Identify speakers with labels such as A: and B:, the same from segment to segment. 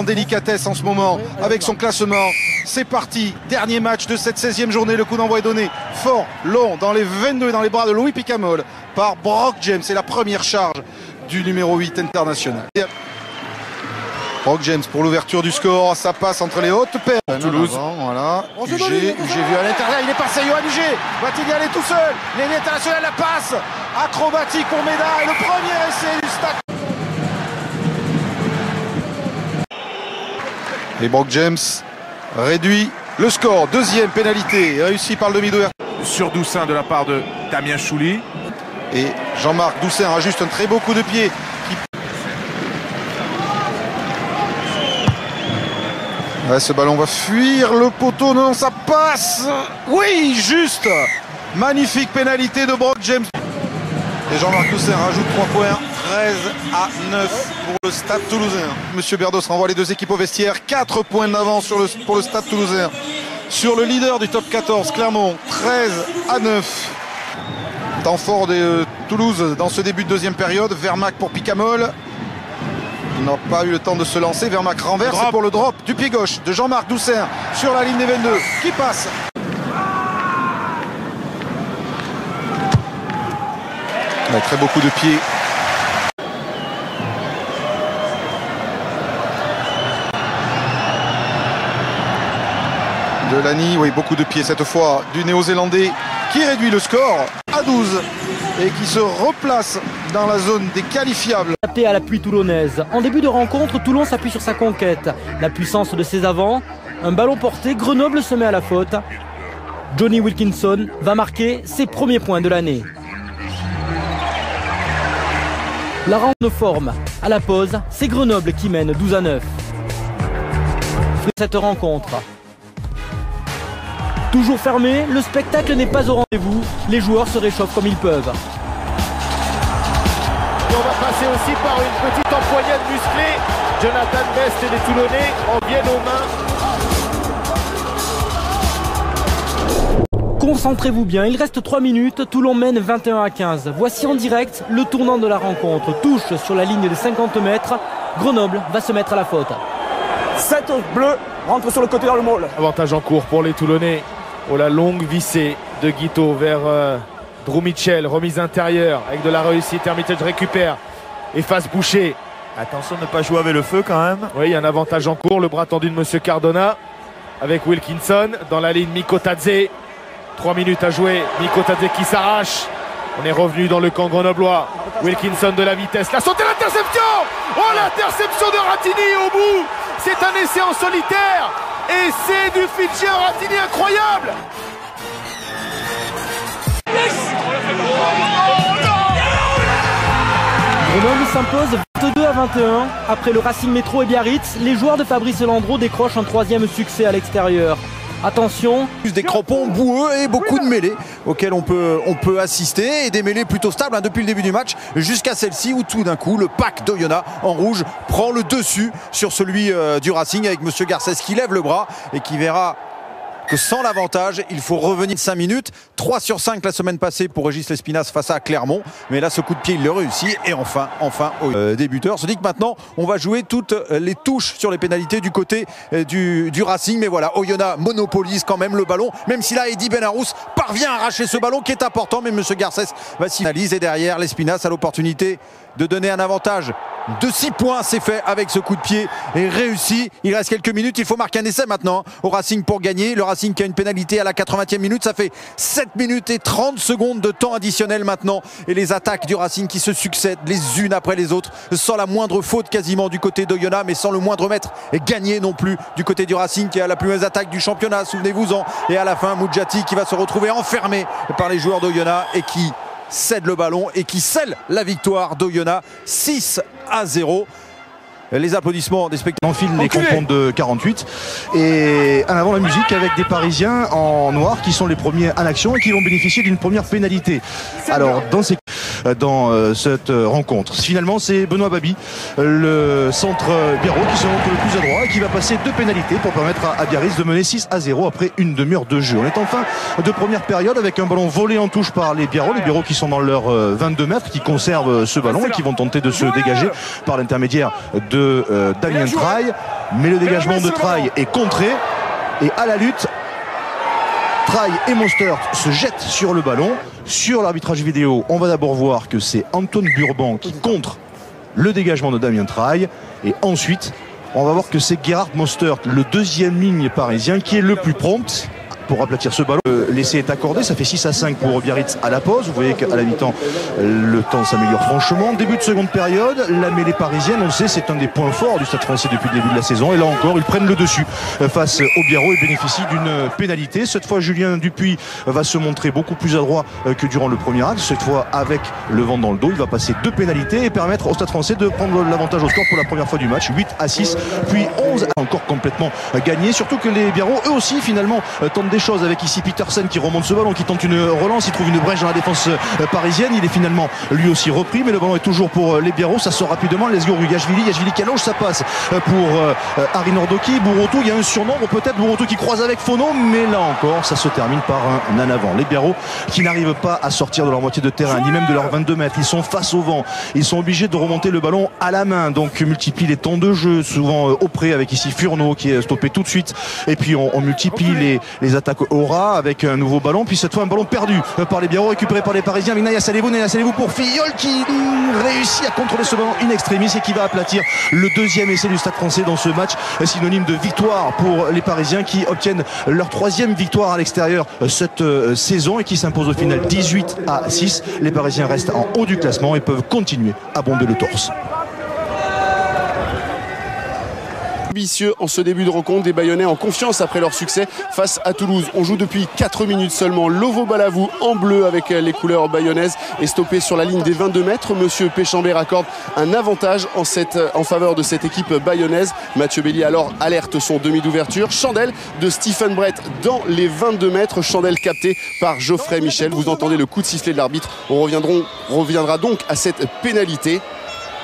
A: En délicatesse en ce moment avec son classement. C'est parti, dernier match de cette 16e journée. Le coup d'envoi est donné fort, long, dans les 22 et dans les bras de Louis Picamol par Brock James. C'est la première charge du numéro 8 international. Brock James pour l'ouverture du score, ça passe entre les hautes paires. Toulouse, voilà. UG vu à l'intérieur, il est passé, Johan UG. Va-t-il y aller tout seul? L'ailier international, la passe acrobatique pour Médard et le premier essai du Stade. Et Brock James réduit le score. Deuxième pénalité réussie par le demi d'ouverture.
B: Sur Doussin de la part de Damien Chouli.
A: Et Jean-Marc Doussin ajuste un très beau coup de pied. Ouais, ce ballon va fuir le poteau. Non, ça passe. Oui, juste. Magnifique pénalité de Brock James. Et Jean-Marc Doussin rajoute 3 points. 13-9 pour le Stade Toulousain. Monsieur Berdos renvoie les deux équipes au vestiaire. 4 points d'avance pour le Stade Toulousain. Sur le leader du top 14, Clermont. 13-9. Temps fort de Toulouse dans ce début de deuxième période. Vermac pour Picamol. Il n'a pas eu le temps de se lancer. Vermac renverse pour le drop du pied gauche de Jean-Marc Doussin sur la ligne des 22 qui passe. Avec très beaucoup de pieds. Delany, oui, beaucoup de pieds cette fois du Néo-Zélandais qui réduit le score à 12 et qui se replace dans la zone des qualifiables.
C: Adapté à la pluie toulonnaise. En début de rencontre, Toulon s'appuie sur sa conquête. La puissance de ses avants, un ballon porté, Grenoble se met à la faute. Johnny Wilkinson va marquer ses premiers points de l'année. La rencontre forme. À la pause, c'est Grenoble qui mène 12-9. Cette rencontre. Toujours fermé, le spectacle n'est pas au rendez-vous. Les joueurs se réchauffent comme ils peuvent.
D: Et on va passer aussi par une petite empoignade musclée. Jonathan Best et les Toulonnais en viennent aux mains.
C: Concentrez-vous bien, il reste 3 minutes, Toulon mène 21-15. Voici en direct le tournant de la rencontre. Touche sur la ligne des 50 mètres, Grenoble va se mettre à la faute.
E: 7 bleus rentre sur le côté dans le môle.
D: Avantage en cours pour les Toulonnais. Oh, la longue vissée de Guito vers Drew Mitchell, remise intérieure avec de la réussite. Hermitage récupère, efface Boucher.
F: Attention de ne pas jouer avec le feu quand même.
D: Oui, il y a un avantage en cours, le bras tendu de Monsieur Cardona avec Wilkinson dans la ligne Mikotadze. 3 minutes à jouer, Mikotadze qui s'arrache. On est revenu dans le camp grenoblois. Wilkinson de la vitesse, la sauté, l'interception. Oh, l'interception de Ratini au bout. C'est un essai en solitaire. Essai du Fidji Ratini incroyable.
C: Grenoble s'impose 22-21. Après le Racing Métro et Biarritz, les joueurs de Fabrice Landreau décrochent un 3e succès à l'extérieur. Attention.
G: Des crampons boueux et beaucoup de mêlées auxquelles on peut assister, et des mêlées plutôt stables depuis le début du match jusqu'à celle-ci où tout d'un coup le pack d'Oyonnax en rouge prend le dessus sur celui du Racing avec Monsieur Garcès qui lève le bras et qui verra que sans l'avantage, il faut revenir 5 minutes. 3 sur 5 la semaine passée pour Régis Lespinasse face à Clermont. Mais là, ce coup de pied, il le réussit. Et enfin, débuteur se dit que maintenant, on va jouer toutes les touches sur les pénalités du côté du Racing. Mais voilà, Oyonnax monopolise quand même le ballon. Même si là, Eddy Benarous parvient à arracher ce ballon qui est important. Mais Monsieur Garcès va s'analyser. Et derrière, Lespinasse a l'opportunité de donner un avantage de 6 points. C'est fait avec ce coup de pied et réussi. Il reste quelques minutes, il faut marquer un essai maintenant au Racing pour gagner. Le Racing qui a une pénalité à la 80e minute, ça fait 7 minutes et 30 secondes de temps additionnel maintenant, et les attaques du Racing qui se succèdent les unes après les autres sans la moindre faute quasiment du côté d'Oyonnax, mais sans le moindre mètre gagné non plus du côté du Racing qui a la plus mauvaise attaque du championnat, souvenez-vous-en. Et à la fin, Moudjati qui va se retrouver enfermé par les joueurs d'Oyonnax et qui cède le ballon et qui scelle la victoire d'Oyonnax 6-0. Les applaudissements des spectateurs.
A: Enfile les crampons de 48 et en avant la musique avec des Parisiens en noir qui sont les premiers en action et qui vont bénéficier d'une première pénalité. Alors dans cette rencontre, finalement c'est Benoît Babi, le centre Biarro, qui se montre le plus adroit et qui va passer 2 pénalités pour permettre à Biarritz de mener 6-0 après une demi-heure de jeu. On est en fin de première période avec un ballon volé en touche par les Biarro qui sont dans leurs 22 mètres, qui conservent ce ballon et qui vont tenter de se dégager par l'intermédiaire de Damien Traille.
H: Mais le dégagement de Traille est contré. Et à la lutte, Traille et Mostert se jettent sur le ballon. Sur l'arbitrage vidéo, on va d'abord voir que c'est Antoine Burban qui contre le dégagement de Damien Traille. Et ensuite, on va voir que c'est Gerhard Mostert, le deuxième ligne parisien, qui est le plus prompt pour aplatir ce ballon. L'essai est accordé, ça fait 6-5 pour Biarritz à la pause. Vous voyez qu'à la mi-temps, le temps s'améliore franchement. Début de seconde période, la mêlée parisienne, on le sait, c'est un des points forts du Stade Français depuis le début de la saison. Et là encore, ils prennent le dessus face au Biarro et bénéficient d'une pénalité. Cette fois, Julien Dupuis va se montrer beaucoup plus adroit que durant le premier acte. Cette fois, avec le vent dans le dos, il va passer 2 pénalités et permettre au Stade Français de prendre l'avantage au score pour la première fois du match. 8-6, puis 11, encore complètement gagné. Surtout que les Biarros, eux aussi, finalement, tentent des choses avec ici Petersen qui remonte ce ballon, qui tente une relance, il trouve une brèche dans la défense parisienne, il est finalement lui aussi repris, mais le ballon est toujours pour les Biarros, ça sort rapidement, let's go Yachvili qui allonge, ça passe pour Harry Nordoki, Bourreautou, il y a un surnombre peut-être, Bourreautou qui croise avec Fono, mais là encore ça se termine par un en avant. Les Biarros qui n'arrivent pas à sortir de leur moitié de terrain, ni même de leurs 22 mètres, ils sont face au vent, ils sont obligés de remonter le ballon à la main, donc multiplie les temps de jeu, souvent au près avec ici Furneaux qui est stoppé tout de suite, et puis on multiplie les attaques au ras avec un nouveau ballon, puis cette fois un ballon perdu par les Biarros, récupéré par les Parisiens avec Naya Salevou pour Fillol qui réussit à contrôler ce ballon in extremis et qui va aplatir le deuxième essai du Stade Français dans ce match, synonyme de victoire pour les Parisiens qui obtiennent leur 3e victoire à l'extérieur cette saison et qui s'imposent au final 18-6. Les Parisiens restent en haut du classement et peuvent continuer à bomber le torse.
I: Ambitieux en ce début de rencontre, des Bayonnais en confiance après leur succès face à Toulouse. On joue depuis 4 minutes seulement. Lovo Balavou en bleu avec les couleurs bayonnaises est stoppé sur la ligne des 22 mètres. Monsieur Péchambert accorde un avantage en faveur de cette équipe bayonnaise. Mathieu Belli alors alerte son demi d'ouverture. Chandelle de Stephen Brett dans les 22 mètres. Chandelle capté par Geoffrey Michel. Vous entendez le coup de sifflet de l'arbitre. On reviendra donc à cette pénalité.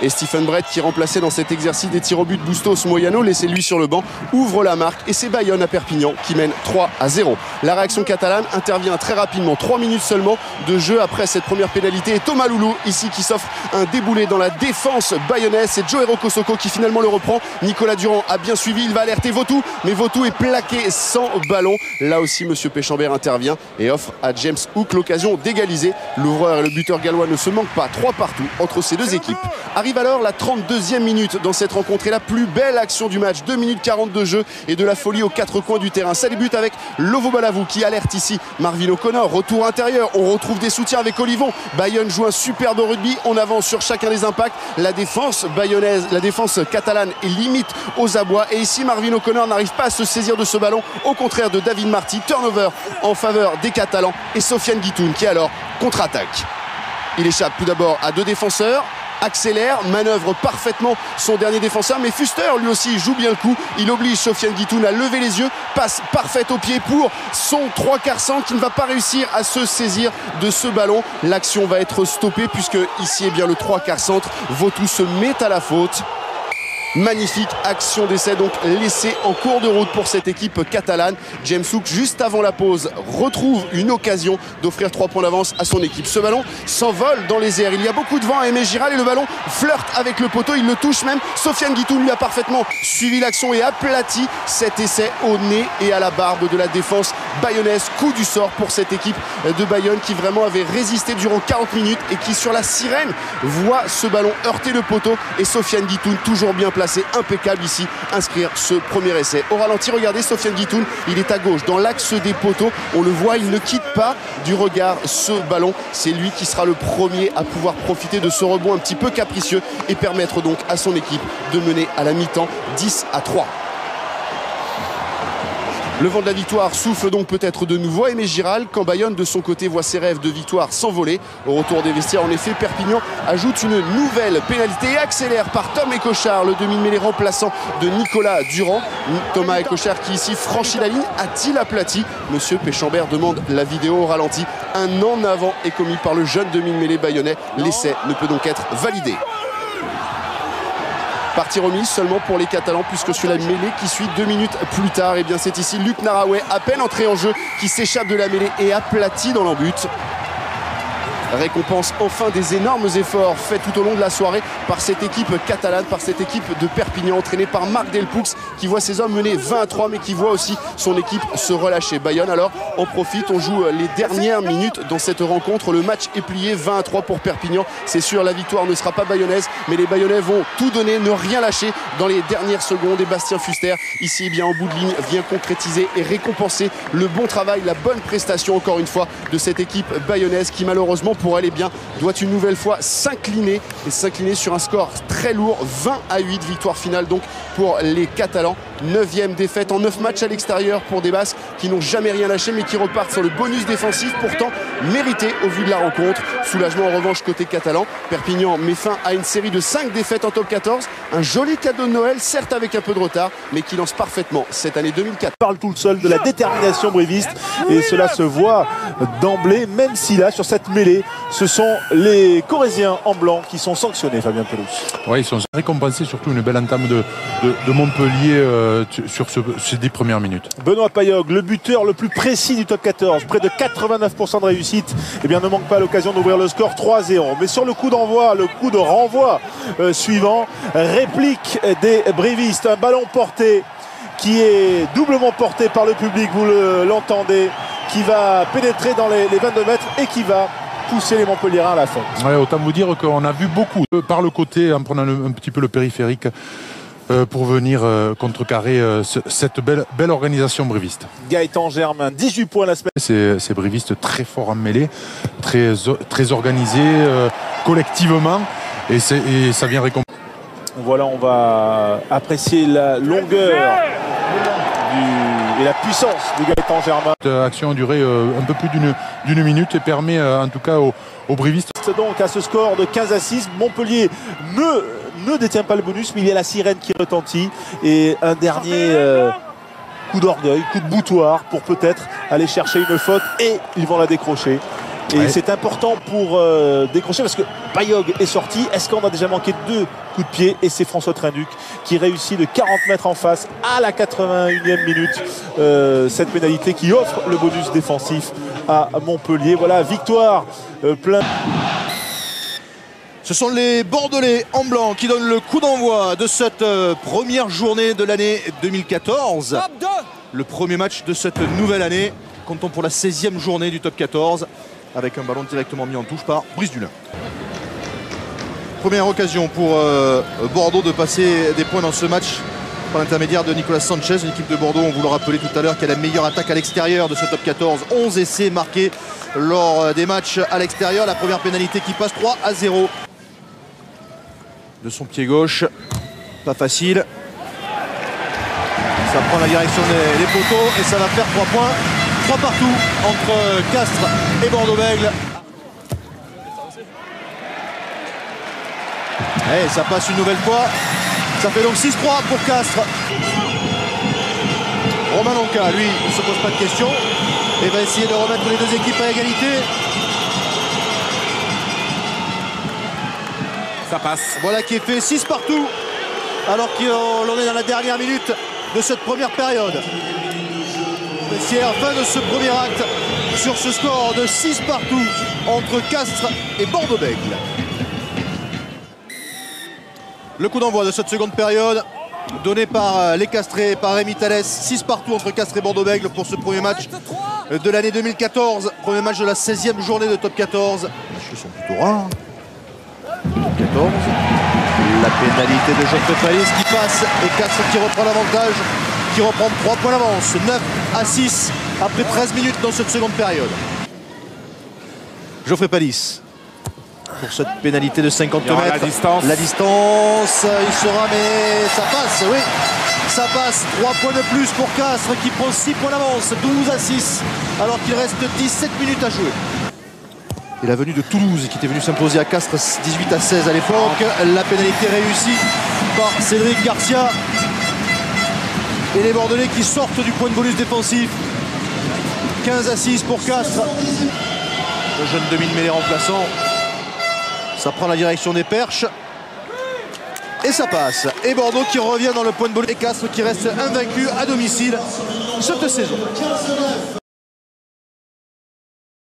I: Et Stephen Brett, qui est remplacé dans cet exercice des tirs au but Bustos Moyano, laissé lui sur le banc, ouvre la marque et c'est Bayonne à Perpignan qui mène 3-0. La réaction catalane intervient très rapidement, 3 minutes seulement de jeu après cette première pénalité. Et Thomas Loulou ici qui s'offre un déboulé dans la défense bayonnaise. C'est Joero Kosoko qui finalement le reprend. Nicolas Durand a bien suivi, il va alerter Vautou, mais Vautou est plaqué sans ballon. Là aussi Monsieur Péchambert intervient et offre à James Hook l'occasion d'égaliser. L'ouvreur et le buteur gallois ne se manquent pas, 3 partout entre ces deux équipes. Arrive alors la 32e minute dans cette rencontre et la plus belle action du match. 2 minutes 40 de jeu et de la folie aux 4 coins du terrain. Ça débute avec Lovo Balavou qui alerte ici Marvin O'Connor. Retour intérieur, on retrouve des soutiens avec Olivon. Bayonne joue un superbe rugby, on avance sur chacun des impacts. La défense bayonnaise, la défense catalane est limite aux abois. Et ici Marvin O'Connor n'arrive pas à se saisir de ce ballon, au contraire de David Marty. Turnover en faveur des Catalans et Sofiane Guitoun qui alors contre-attaque. Il échappe tout d'abord à 2 défenseurs, accélère, manœuvre parfaitement son dernier défenseur, mais Fuster lui aussi joue bien le coup, il oblige Sofiane Guitoun à lever les yeux, passe parfaite au pied pour son 3/4 centre qui ne va pas réussir à se saisir de ce ballon. L'action va être stoppée puisque ici est bien le 3/4 centre. Vautou se met à la faute. Magnifique action d'essai donc laissée en cours de route pour cette équipe catalane. James Hook juste avant la pause retrouve une occasion d'offrir 3 points d'avance à son équipe. Ce ballon s'envole dans les airs, il y a beaucoup de vent à Aimé Giral et le ballon flirte avec le poteau, il le touche même. Sofiane Guitoun lui a parfaitement suivi l'action et aplati cet essai au nez et à la barbe de la défense bayonnaise. Coup du sort pour cette équipe de Bayonne qui vraiment avait résisté durant 40 minutes et qui sur la sirène voit ce ballon heurter le poteau et Sofiane Guitoun toujours bien placé. C'est impeccable ici, inscrire ce premier essai. Au ralenti, regardez Sofiane Guitoun, il est à gauche, dans l'axe des poteaux. On le voit, il ne quitte pas du regard ce ballon. C'est lui qui sera le premier à pouvoir profiter de ce rebond un petit peu capricieux et permettre donc à son équipe de mener à la mi-temps 10-3. Le vent de la victoire souffle donc peut-être de nouveau à Aimé Giral quand Bayonne de son côté voit ses rêves de victoire s'envoler. Au retour des vestiaires, en effet, Perpignan ajoute une nouvelle pénalité et accélère par Tom Écochard, le demi-mêlée remplaçant de Nicolas Durand. Thomas Écochard qui ici franchit la ligne, a-t-il aplati? Monsieur Péchambert demande la vidéo au ralenti. Un en avant est commis par le jeune demi-mêlée bayonnais. L'essai ne peut donc être validé. Partie remise seulement pour les Catalans puisque sur la mêlée qui suit 2 minutes plus tard, et bien c'est ici Luc Naraway, à peine entré en jeu, qui s'échappe de la mêlée et aplati dans l'embut. récompense enfin des énormes efforts faits tout au long de la soirée par cette équipe catalane, par cette équipe de Perpignan entraînée par Marc Delpoux qui voit ses hommes mener 20-3 mais qui voit aussi son équipe se relâcher. Bayonne alors en profite, on joue les dernières minutes dans cette rencontre. Le match est plié 20-3 pour Perpignan. C'est sûr, la victoire ne sera pas bayonnaise, mais les Bayonnais vont tout donner, ne rien lâcher dans les dernières secondes. Et Bastien Fuster, ici, eh bien, en bout de ligne, vient concrétiser et récompenser le bon travail, la bonne prestation, encore une fois, de cette équipe bayonnaise qui, malheureusement, pour elle, eh bien, doit une nouvelle fois s'incliner sur un score très lourd, 20-8, victoire finale donc pour les Catalans. 9e défaite en 9 matchs à l'extérieur pour des Basques qui n'ont jamais rien lâché mais qui repartent sur le bonus défensif pourtant mérité au vu de la rencontre. Soulagement en revanche côté catalan. Perpignan met fin à une série de 5 défaites en top 14. Un joli cadeau de Noël, certes avec un peu de retard, mais qui lance parfaitement cette année 2004.
J: Parle tout seul de la détermination bréviste et cela se voit d'emblée, même si là sur cette mêlée ce sont les Corésiens en blanc qui sont sanctionnés. Fabien Pelouse.
K: Oui, ils sont récompensés, surtout une belle entame de Montpellier sur ces 10 premières minutes.
J: Benoît Payog, le buteur le plus précis du top 14, près de 89% de réussite, eh bien, ne manque pas l'occasion d'ouvrir le score 3-0. Mais sur le coup d'envoi, le coup de renvoi suivant, réplique des brévistes, un ballon porté qui est doublement porté par le public, vous l'entendez, qui va pénétrer dans les 22 mètres et qui va pousser les Montpelliérains à la faute.
K: Ouais, autant vous dire qu'on a vu beaucoup par le côté en prenant un petit peu le périphérique pour venir contrecarrer cette belle organisation bréviste.
J: Gaëtan Germain, 18 points la semaine.
K: Ces brévistes très forts en mêlée, très organisés collectivement et ça vient récompenser.
J: Voilà, on va apprécier la longueur et la puissance de Gaëtan Germain.
K: L'action a duré un peu plus d'une minute et permet en tout cas aux brévistes.
J: Donc à ce score de 15-6, Montpellier ne détient pas le bonus, mais il y a la sirène qui retentit et un dernier coup d'orgueil, coup de boutoir pour peut-être aller chercher une faute et ils vont la décrocher. Et ouais, c'est important pour décrocher parce que Payog est sorti. Est-ce qu'on a déjà manqué 2 coups de pied? Et c'est François Trinduc qui réussit de 40 mètres en face à la 81e minute cette pénalité qui offre le bonus défensif à Montpellier. Voilà, victoire plein.
H: Ce sont les Bordelais en blanc qui donnent le coup d'envoi de cette première journée de l'année 2014. Le premier match de cette nouvelle année. Comptons pour la 16e journée du top 14 avec un ballon directement mis en touche par Brice Dulin. Première occasion pour Bordeaux de passer des points dans ce match par l'intermédiaire de Nicolas Sanchez. L'équipe de Bordeaux, on vous le rappelait tout à l'heure, qui a la meilleure attaque à l'extérieur de ce top 14. 11 essais marqués lors des matchs à l'extérieur. La première pénalité qui passe 3-0. De son pied gauche, pas facile. Ça prend la direction des poteaux et ça va faire 3 points. 3 partout entre Castres et Bordeaux-Bègles. Et ça passe une nouvelle fois. Ça fait donc 6-3 pour Castres. Romain Lonca, lui, ne se pose pas de questions et va essayer de remettre les 2 équipes à égalité.
B: Ça passe.
H: Voilà qui est fait, 6 partout. Alors qu'on est dans la dernière minute de cette première période. Vestiaire, fin de ce premier acte sur ce score de 6 partout entre Castres et Bordeaux-Bègles. Le coup d'envoi de cette seconde période donné par les Castrés, par Rémi Thalès. 6 partout entre Castres et Bordeaux-Bègles pour ce premier match de l'année 2014. Premier match de la 16e journée de top 14. Les matchs sont plutôt rares. Top 14. La pénalité de Geoffrey Palis qui passe et Castres qui reprend l'avantage, qui reprend 3 points d'avance, 9-6 après 13 minutes dans cette seconde période. Geoffrey Palis pour cette pénalité de 50 mètres.
B: La distance,
H: il sera, mais ça passe, oui. Ça passe, 3 points de plus pour Castres qui prend 6 points d'avance, 12-6, alors qu'il reste 17 minutes à jouer. Et la venue de Toulouse qui était venue s'imposer à Castres 18-16 à l'époque. La pénalité réussie par Cédric Garcia. Et les Bordelais qui sortent du point de bonus défensif. 15-6 pour Castres. Le jeune demi-mêlée remplaçant. Ça prend la direction des perches. Et ça passe. Et Bordeaux qui revient dans le point de bonus. Et Castres qui reste invaincu à domicile cette saison.